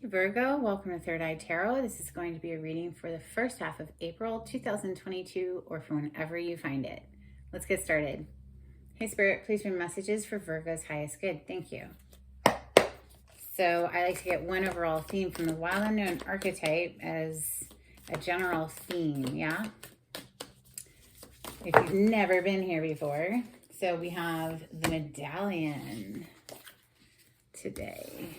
Virgo, welcome to Third Eye Tarot. This is going to be a reading for the first half of April 2022 or for whenever you find it. Let's get started. Hey Spirit, please bring messages for Virgo's highest good. Thank you. So I like to get one overall theme from the Wild Unknown archetype as a general theme, yeah? If you've never been here before. So we have the medallion today.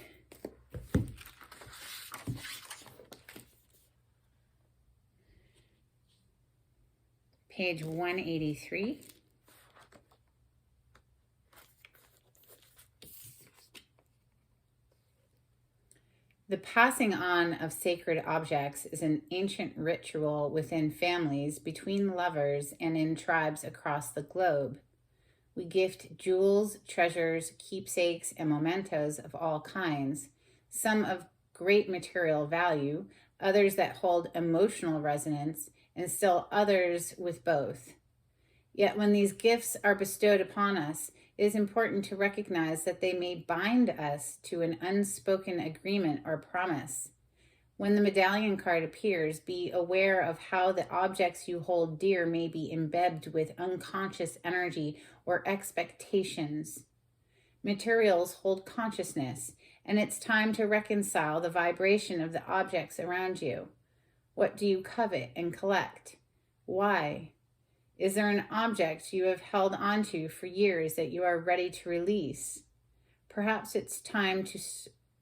Page 183. The passing on of sacred objects is an ancient ritual within families, between lovers, and in tribes across the globe. We gift jewels, treasures, keepsakes, and mementos of all kinds, some of great material value, others that hold emotional resonance, and still others with both. Yet when these gifts are bestowed upon us, it is important to recognize that they may bind us to an unspoken agreement or promise. When the medallion card appears, be aware of how the objects you hold dear may be embedded with unconscious energy or expectations. Materials hold consciousness, and it's time to reconcile the vibration of the objects around you. What do you covet and collect? Why? Is there an object you have held onto for years that you are ready to release? Perhaps it's time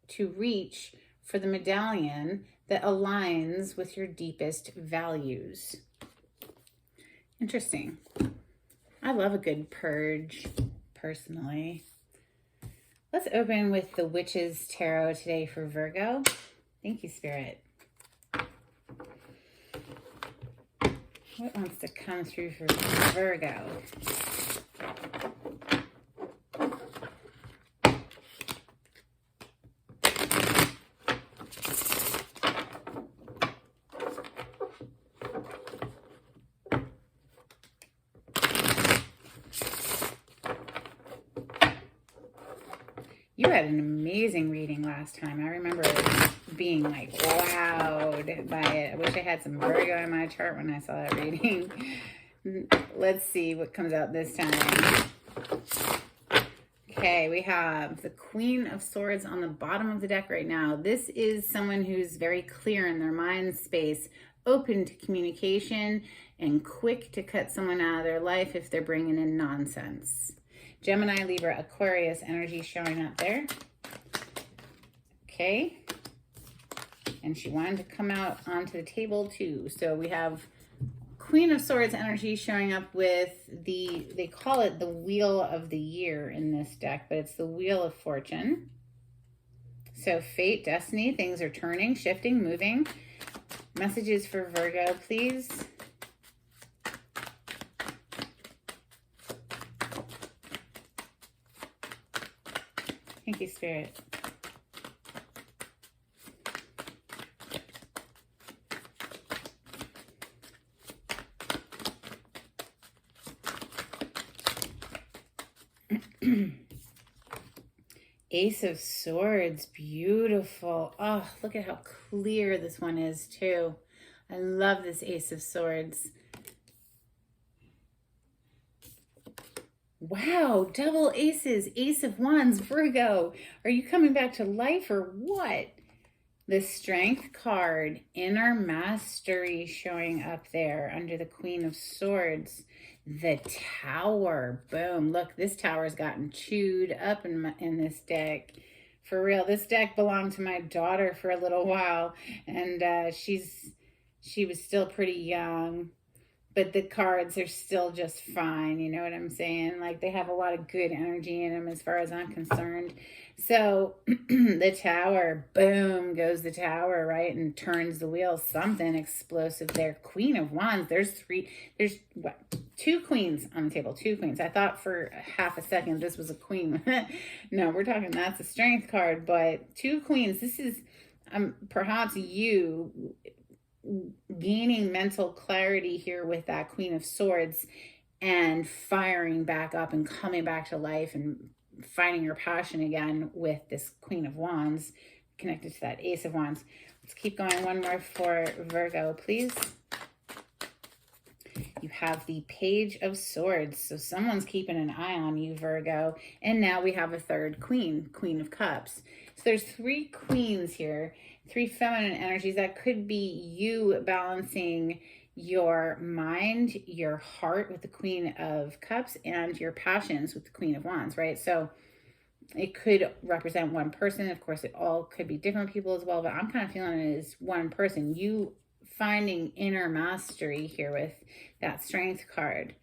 to reach for the medallion that aligns with your deepest values. Interesting. I love a good purge, personally. Let's open with the Witch's Tarot today for Virgo. Thank you, Spirit. What wants to come through for Virgo? You had an amazing reading last time. I remember being like wowed by it. I wish I had some Virgo in my chart when I saw that reading. Let's see what comes out this time. Okay, we have the Queen of Swords on the bottom of the deck right now. This is someone who's very clear in their mind space, open to communication, and quick to cut someone out of their life if they're bringing in nonsense. Gemini, Libra, Aquarius energy showing up there. Okay. And she wanted to come out onto the table too. So we have Queen of Swords energy showing up with they call it the Wheel of the Year in this deck, but it's the Wheel of Fortune. So fate, destiny, things are turning, shifting, moving. Messages for Virgo, please. Thank you, Spirit. Ace of Swords, beautiful. Oh, look at how clear this one is too. I love this Ace of Swords. Wow, double aces, Ace of Wands, Virgo. Are you coming back to life or what? The Strength card, Inner Mastery showing up there under the Queen of Swords. The Tower, boom. Look, this tower's gotten chewed up in this deck. For real, this deck belonged to my daughter for a little while, and she was still pretty young. But the cards are still just fine, you know what I'm saying? Like, they have a lot of good energy in them as far as I'm concerned. So, the Tower, boom, goes the Tower, right? And turns the wheel. Something explosive there. Queen of Wands, there's what? 2 queens on the table, 2 queens. I thought for half a second this was a queen. No, we're talking, that's a Strength card, but 2 queens. This is perhaps you gaining mental clarity here with that Queen of Swords and firing back up and coming back to life and finding your passion again with this Queen of Wands, connected to that Ace of Wands. Let's keep going. One more for Virgo, please. You have the Page of Swords. So someone's keeping an eye on you, Virgo. And now we have a third queen, Queen of Cups. So there's three queens here, three feminine energies. That could be you balancing your mind, your heart with the Queen of Cups, and your passions with the Queen of Wands, right? So it could represent one person. Of course, it all could be different people as well, but I'm kind of feeling it as one person. You finding inner mastery here with that Strength card.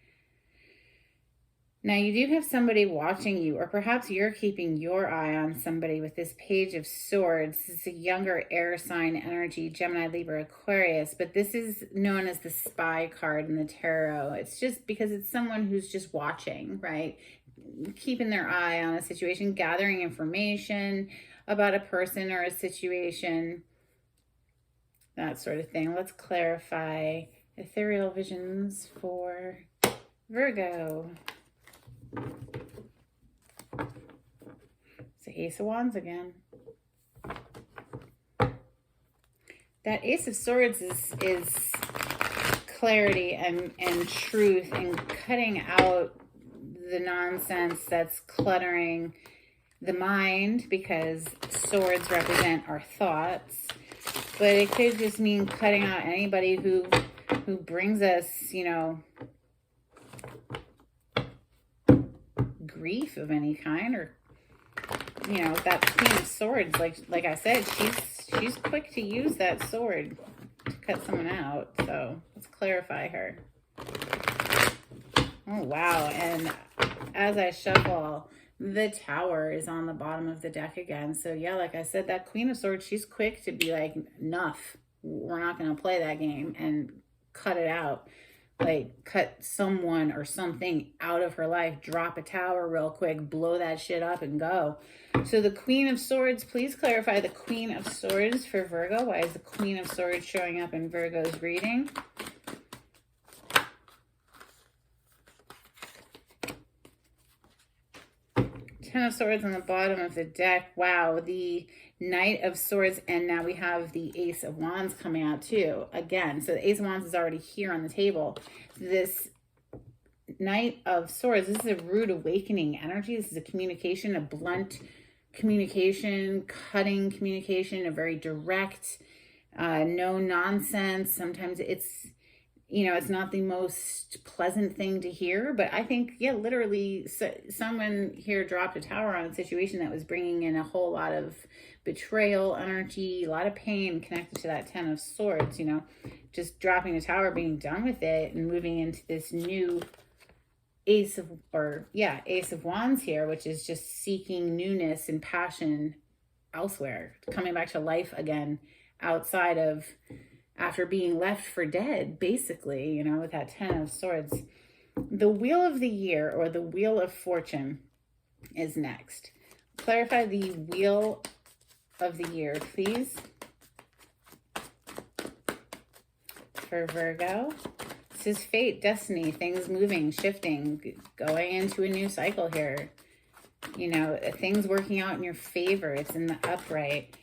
Now, you do have somebody watching you, or perhaps you're keeping your eye on somebody with this Page of Swords. This is a younger air sign energy, Gemini, Libra, Aquarius, but this is known as the Spy card in the tarot. It's just because it's someone who's just watching, right? Keeping their eye on a situation, gathering information about a person or a situation, that sort of thing. Let's clarify ethereal visions for Virgo. It's the Ace of Wands again. That Ace of Swords is clarity and truth, and cutting out the nonsense that's cluttering the mind, because swords represent our thoughts. But it could just mean cutting out anybody who brings us, you know, grief of any kind, or, you know, that Queen of Swords, like I said, she's quick to use that sword to cut someone out. So let's clarify her. Oh, wow. And as I shuffle, the Tower is on the bottom of the deck again. So yeah, like I said, that Queen of Swords, she's quick to be like, enough. We're not going to play that game, and cut it out. Like, cut someone or something out of her life. Drop a tower real quick. Blow that shit up and go. So the Queen of Swords, please clarify the Queen of Swords for Virgo. Why is the Queen of Swords showing up in Virgo's reading? Ten of Swords on the bottom of the deck. Wow, the Knight of Swords, and now we have the Ace of Wands coming out too. Again, so the Ace of Wands is already here on the table. This Knight of Swords, this is a rude awakening energy. This is a communication, a blunt communication, cutting communication, a very direct, no nonsense. Sometimes it's, you know, it's not the most pleasant thing to hear, but I think, yeah, literally someone here dropped a tower on a situation that was bringing in a whole lot of betrayal energy, a lot of pain connected to that Ten of Swords, you know, just dropping a tower, being done with it, and moving into this new Ace of Wands here, which is just seeking newness and passion elsewhere, coming back to life again outside of, after being left for dead, basically, you know, with that Ten of Swords. The Wheel of the Year, or the Wheel of Fortune, is next. Clarify the Wheel of the Year, please, for Virgo. This is fate, destiny, things moving, shifting, going into a new cycle here. You know, things working out in your favor. It's in the upright.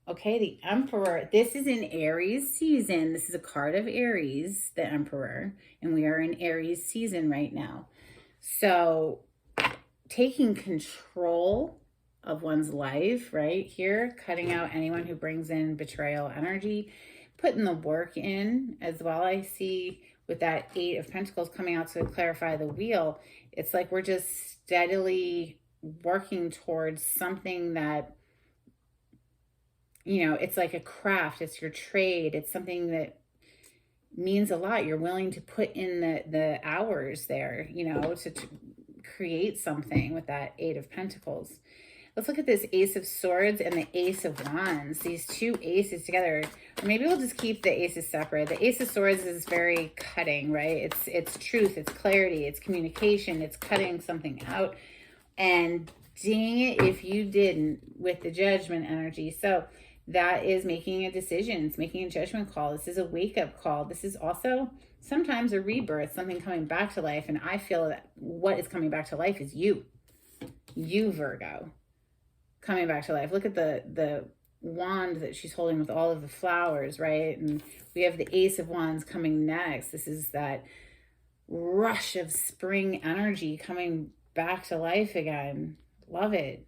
Okay, the Emperor. This is in Aries season. This is a card of Aries, the Emperor, and we are in Aries season right now. So taking control of one's life, right here, cutting out anyone who brings in betrayal energy, putting the work in as well. I see with that Eight of Pentacles coming out to clarify the wheel, it's like we're just steadily working towards something that, you know, it's like a craft, it's your trade, it's something that means a lot. You're willing to put in the hours there, you know, to create something with that Eight of Pentacles. Let's look at this Ace of Swords and the Ace of Wands. These two aces together, or maybe we'll just keep the aces separate. The Ace of Swords is very cutting, right? It's truth, it's clarity, it's communication, it's cutting something out. And dang it if you didn't with the Judgment energy. So that is making a decision. It's making a judgment call. This is a wake-up call. This is also sometimes a rebirth, something coming back to life. And I feel that what is coming back to life is you, Virgo. coming back to life. Look at the wand that she's holding with all of the flowers, right? And we have the Ace of Wands coming next. This is that rush of spring energy coming back to life again. Love it.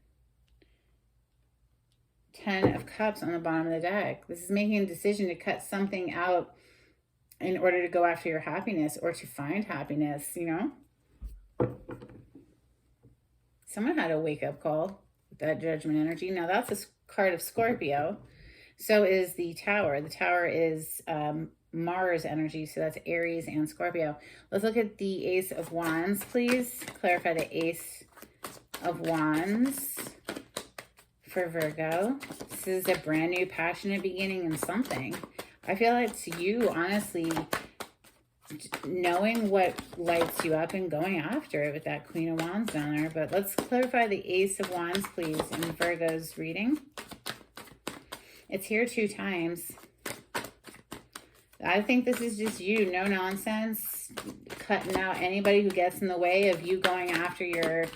10 of Cups on the bottom of the deck. This is making a decision to cut something out in order to go after your happiness or to find happiness, you know? Someone had a wake-up call with that Judgment energy. Now, that's a card of Scorpio. So is the Tower. The Tower is Mars energy, so that's Aries and Scorpio. Let's look at the Ace of Wands, please. Clarify the Ace of Wands for Virgo. This is a brand new passionate beginning in something. I feel like it's you, honestly, knowing what lights you up and going after it with that Queen of Wands down there. But let's clarify the Ace of Wands, please, in Virgo's reading. It's here 2 times. I think this is just you, no nonsense, cutting out anybody who gets in the way of you going after your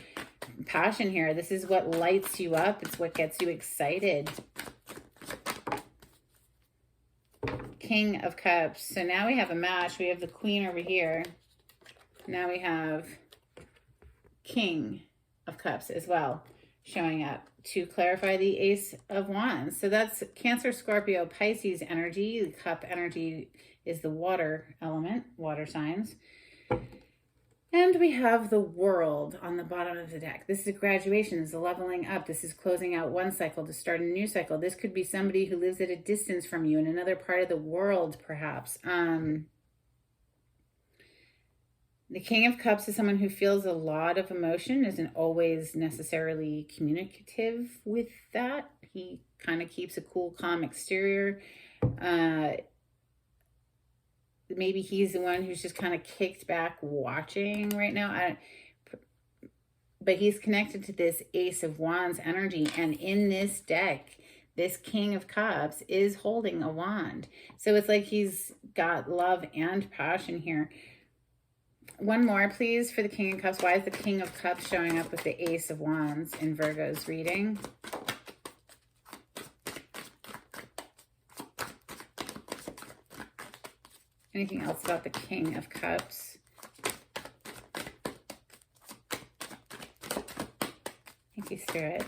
passion here. This is what lights you up. It's what gets you excited. King of Cups. So now we have a match. We have the Queen over here. Now we have King of Cups as well showing up to clarify the Ace of Wands. So that's Cancer, Scorpio, Pisces energy. The cup energy is the water element, water signs. And we have the World on the bottom of the deck. This is a graduation. This is a leveling up. This is closing out one cycle to start a new cycle. This could be somebody who lives at a distance from you in another part of the world, perhaps. The King of Cups is someone who feels a lot of emotion, isn't always necessarily communicative with that. He kind of keeps a cool, calm exterior. Maybe he's the one who's just kind of kicked back watching right now. But he's connected to this Ace of Wands energy. And in this deck, this King of Cups is holding a wand. So it's like he's got love and passion here. One more, please, for the King of Cups. Why is the King of Cups showing up with the Ace of Wands in Virgo's reading? Anything else about the King of Cups? Thank you, Spirit.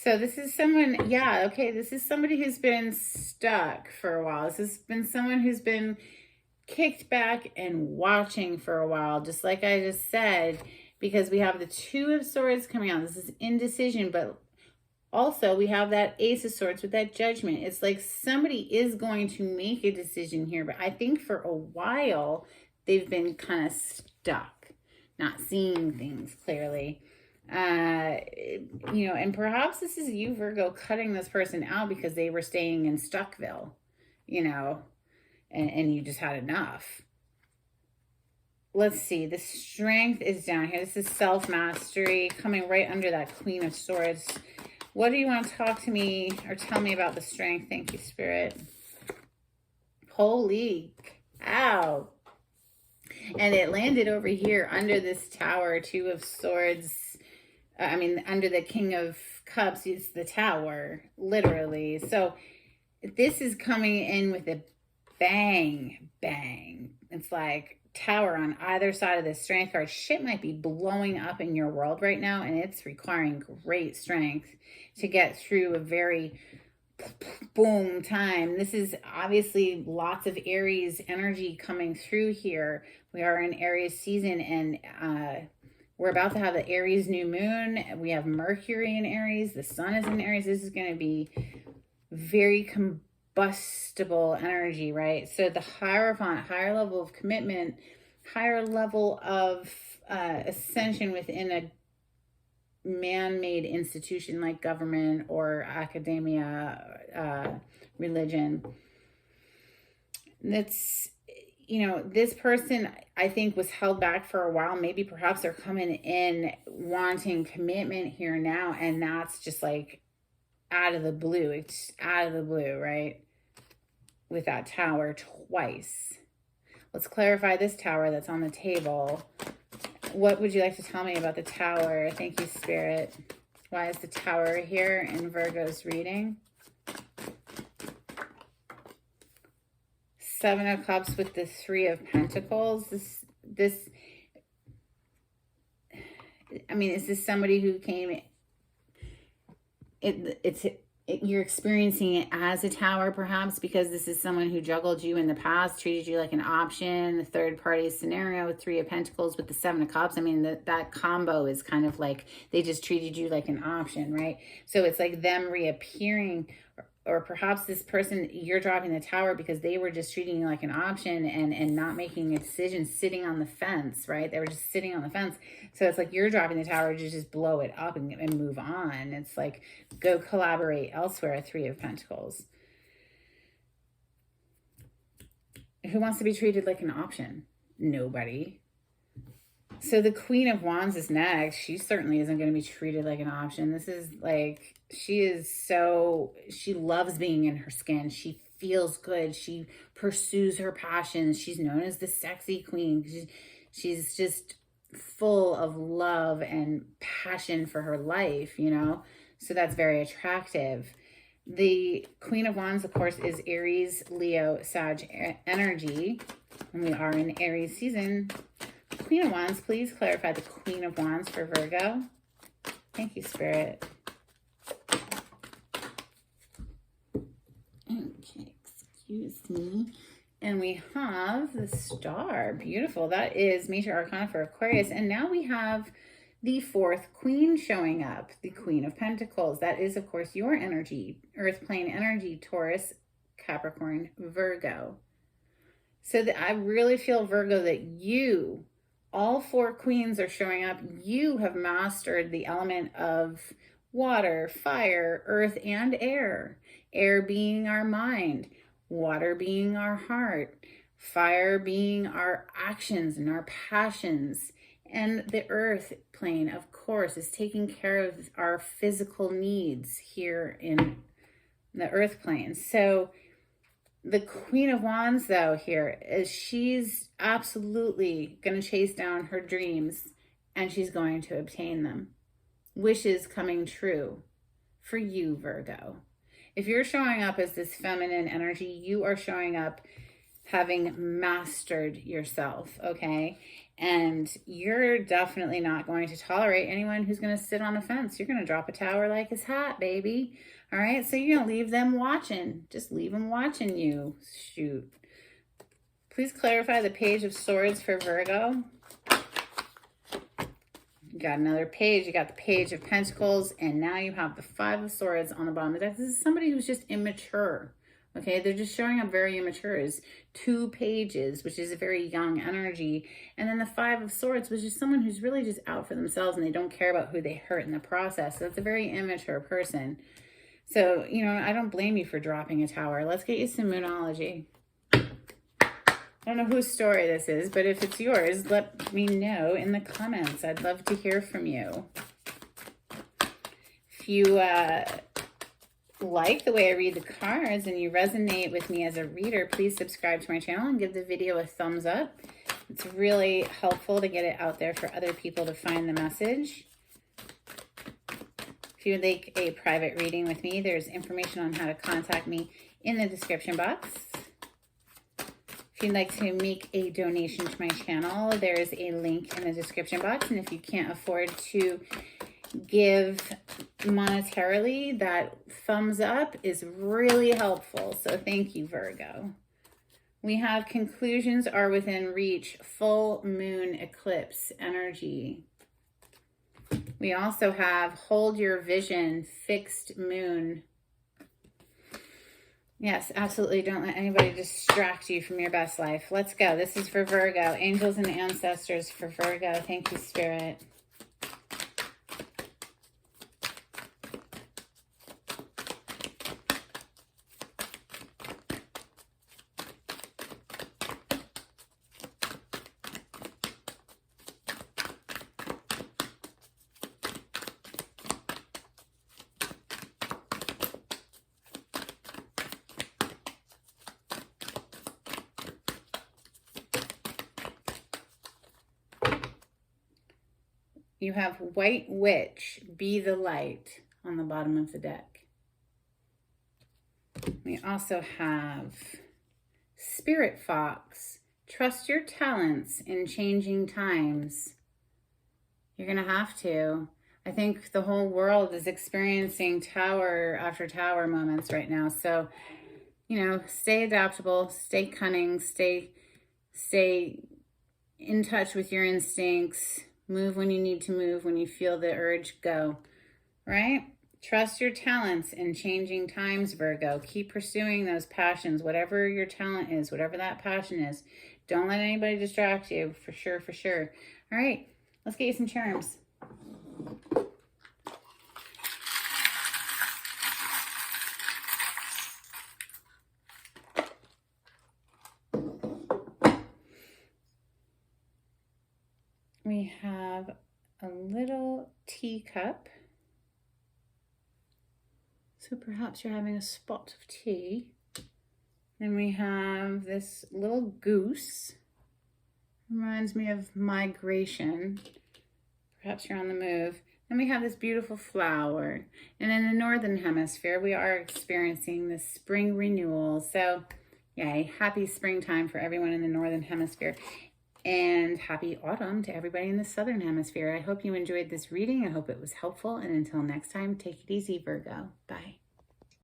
So this is someone, yeah, okay, this is somebody who's been stuck for a while. This has been someone who's been kicked back and watching for a while, just like I just said, because we have the Two of Swords coming out. This is indecision, but also we have that Ace of Swords with that Judgment. It's like somebody is going to make a decision here, but I think for a while they've been kind of stuck, not seeing things clearly. You know, and perhaps this is you, Virgo, cutting this person out because they were staying in Stuckville, you know, and you just had enough. Let's see. The Strength is down here. This is self-mastery coming right under that Queen of Swords. What do you want to talk to me or tell me about the Strength? Thank you, Spirit. Holy cow. And it landed over here under this Tower, Two of Swords. Under the King of Cups, it's the Tower, literally. So this is coming in with a bang, bang. It's like Tower on either side of the Strength card. Shit might be blowing up in your world right now, and it's requiring great strength to get through a very boom time. This is obviously lots of Aries energy coming through here. We are in Aries season, and we're about to have the Aries new moon. We have Mercury in Aries. The sun is in Aries. This is going to be very combustible energy, right? So the Hierophant, higher level of commitment, higher level of ascension within a man-made institution like government or academia, religion. That's, you know, this person, I think, was held back for a while. Maybe perhaps they're coming in wanting commitment here now, and that's just like out of the blue. It's out of the blue, right? With that tower twice. Let's clarify this tower that's on the table. What would you like to tell me about the tower? Thank you, Spirit. Why is the tower here in Virgo's reading? Seven of Cups with the Three of Pentacles. I mean, is this somebody who came, you're experiencing it as a tower perhaps because this is someone who juggled you in the past, treated you like an option, the third party scenario with Three of Pentacles with the Seven of Cups. I mean, that combo is kind of like they just treated you like an option, right? So it's like them reappearing, or perhaps this person, you're dropping the tower because they were just treating you like an option and not making a decision, sitting on the fence, right? They were just sitting on the fence. So it's like you're dropping the tower to just blow it up and move on. It's like, go collaborate elsewhere, Three of Pentacles. Who wants to be treated like an option? Nobody. So the Queen of Wands is next. She certainly isn't going to be treated like an option. This is like, she loves being in her skin. She feels good. She pursues her passions. She's known as the sexy queen. She's just full of love and passion for her life, you know? So that's very attractive. The Queen of Wands, of course, is Aries, Leo, Sag energy. And we are in Aries season. Queen of Wands, please clarify the Queen of Wands for Virgo. Thank you, Spirit. Okay, excuse me. And we have the Star. Beautiful. That is Major Arcana for Aquarius. And now we have the fourth Queen showing up, the Queen of Pentacles. That is, of course, your energy, Earth plane energy, Taurus, Capricorn, Virgo. So I really feel, Virgo, that you, all four queens are showing up. You have mastered the element of water, fire, earth, and air. Air being our mind, water being our heart, fire being our actions and our passions. And the earth plane, of course, is taking care of our physical needs here in the earth plane. So the Queen of Wands, though, here is she's absolutely going to chase down her dreams and she's going to obtain them. Wishes coming true for you, Virgo. If you're showing up as this feminine energy, you are showing up having mastered yourself, okay? And you're definitely not going to tolerate anyone who's going to sit on a fence. You're going to drop a tower like his hat, baby. All right, so you're going to leave them watching. Just leave them watching you. Shoot. Please clarify the Page of Swords for Virgo. You got another page. You got the Page of Pentacles, and now you have the Five of Swords on the bottom of the deck. This is somebody who's just immature. Okay, they're just showing up very immature. It's 2 pages, which is a very young energy. And then the Five of Swords, which is someone who's really just out for themselves and they don't care about who they hurt in the process. So it's a very immature person. So, you know, I don't blame you for dropping a tower. Let's get you some Moonology. I don't know whose story this is, but if it's yours, let me know in the comments. I'd love to hear from you. If you like the way I read the cards and you resonate with me as a reader, please subscribe to my channel and give the video a thumbs up. It's really helpful to get it out there for other people to find the message. If you would like a private reading with me, there's information on how to contact me in the description box. If you'd like to make a donation to my channel, there's a link in the description box. And if you can't afford to give monetarily, that thumbs up is really helpful. So thank you, Virgo. We have conclusions are within reach, full moon eclipse energy. We also have hold your vision, fixed moon. Yes, absolutely. Don't let anybody distract you from your best life. Let's go. This is for Virgo. Angels and ancestors for Virgo. Thank you, Spirit. you have White Witch, Be the Light on the bottom of the deck. We also have Spirit Fox, Trust your talents in changing times. You're going to have to. I think the whole world is experiencing tower after tower moments right now. So, you know, stay adaptable, stay cunning, stay in touch with your instincts. Move when you need to move, when you feel the urge, go. Right? Trust your talents in changing times, Virgo. Keep pursuing those passions, whatever your talent is, whatever that passion is. Don't let anybody distract you, for sure, for sure. All right, let's get you some charms. We have a little teacup. So perhaps you're having a spot of tea. Then we have this little goose. Reminds me of migration. Perhaps you're on the move. Then we have this beautiful flower. And in the Northern Hemisphere, we are experiencing this spring renewal. So, yay, happy springtime for everyone in the Northern Hemisphere. And happy autumn to everybody in the Southern Hemisphere. I hope you enjoyed this reading. I hope it was helpful. And until next time, take it easy, Virgo. Bye.